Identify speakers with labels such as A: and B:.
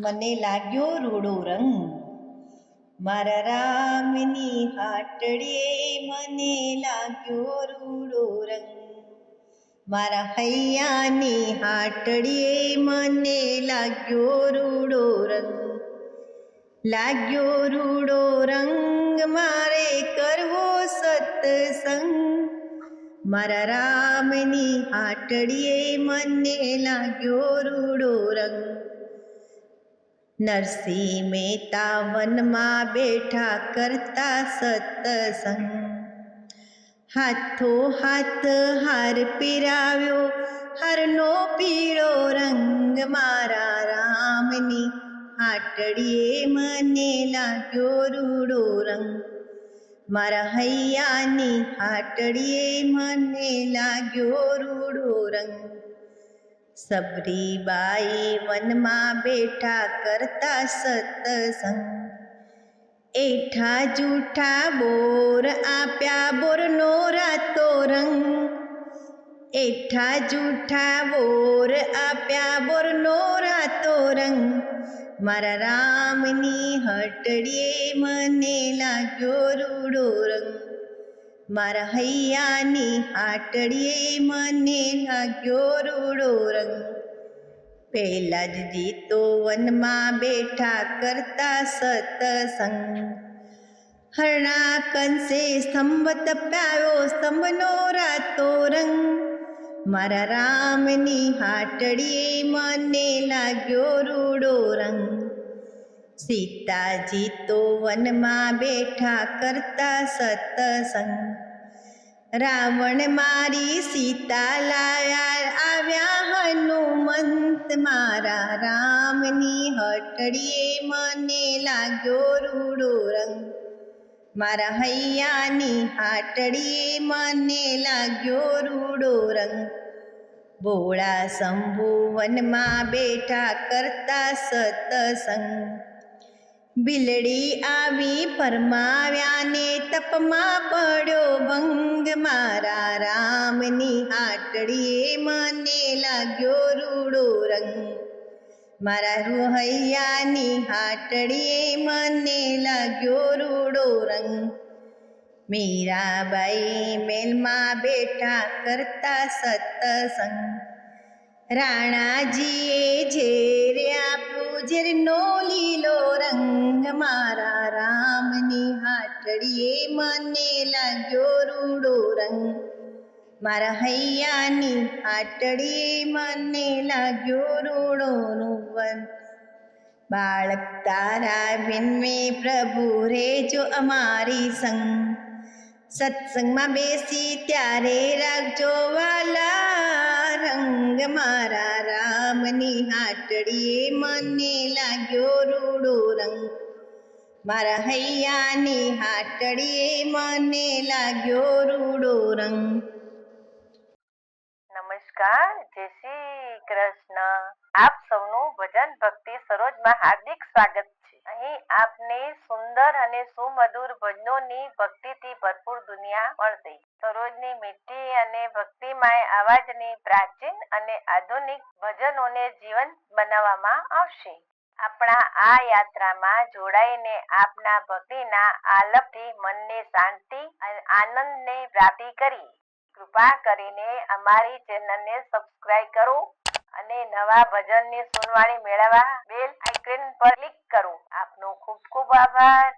A: મને લાગ્યો રૂડો રંગ, મારા રામની હાટડીએ મને લાગ્યો રૂડો રંગ. મારા હૈયાની હાટડીએ મને લાગ્યો રૂડો રંગ. લાગ્યો રૂડો રંગ મારે કરવો સત્સંગ. મારા રામની હાટડીએ મને લાગ્યો રૂડો રંગ. નરસિંહ મહેતા વનમાં બેઠા કરતા સત્સંગ. હાથો હાથ હાર પીરાવ્યો, હારનો પીળો રંગ. મારા રામની હાટડીએ મને લાગ્યો રૂડો રંગ. મારા હૈયાની હાટડીએ મને લાગ્યો રૂડો રંગ. સબરીબાઈ વનમાં બેઠા કરતા સત્સંગ. એઠા જૂઠા બોર આપ્યા, બોરનો રાતો રંગ. એઠા જૂઠા બોર આપ્યા, બોરનો રાતો રંગ. મારા રામની હાટડીએ મને લાગ્યો રૂડો રંગ. મારા હૈયાની હાટડીએ મને લાગ્યો રૂડો રંગ. પહેલા જ જીતો વનમાં બેઠા કરતા સત્સંગ. હરણા કંસે સ્તંભ તપાયો, સ્તંભનો રાતો રંગ. મારા રામની હાટડીએ મને લાગ્યો રૂડો રંગ. સીતાજી તો વનમાં બેઠા કરતા સત્સંગ. રાવણ મારી સીતા લાયા, આવ્યા હનુમંત. મારા રામની હાટડીએ મને લાગ્યો રૂડો રંગ. મારા હૈયાની હાટડીએ મને લાગ્યો રૂડો રંગ. ભોળા શંભુ વનમાં બેઠા કરતા સત્સંગ. બિલડી આવી ફરમાવ્યાને તપમાં પડ્યો ભંગ. મારા રામની હાટડીએ મને લાગ્યો રૂડો રંગ. મારા રૂહૈયાની હાટડીએ મને લાગ્યો રૂડો રંગ. મીરાબાઈ મેલમાં બેઠા કરતા સત્સંગ. રાણાજીએ ઝેર આપ્યું, ઝેરનો લીલો રંગ. મારા રામની હાટડીએ મને લાગ્યો રૂડો રંગ. મારા હૈયાની હાટડીએ મને લાગ્યો રૂડો વન. બાળક તારા વિનમે પ્રભુ રેજો અમારી સંગ. સત્સંગમાં બેસી ત્યારે રાખજો વાલા રંગ. મારા રામની હાટડીએ મને લાગ્યો રૂડો રંગ. મારા હૈયાની હાટડીએ મને લાગ્યો રૂડો રંગ.
B: નમસ્કાર, જય શ્રી કૃષ્ણ. આપ સૌનું ભજન ભક્તિ સરોજમાં હાર્દિક સ્વાગત છે. અહીં આપને સુંદર અને સુમધુર ભજનોની ભક્તિથી ભરપૂર દુનિયા મળશે. સરોજની મીઠી અને ભક્તિમય અવાજની પ્રાચીન અને આધુનિક ભજનોને જીવંત બનાવવામાં આવશે. આપણા આ યાત્રામાં જોડાઈને આપના ભક્તિના આલાપથી મનને શાંતિ અને આનંદને પ્રાપ્તિ કરી. કૃપા કરીને અમારી ચેનલને સબસ્ક્રાઇબ કરો અને નવા ભજનની સુનવાણી મેળવવા બેલ આઇકન પર ક્લિક કરો. આપનો ખૂબ ખૂબ આભાર.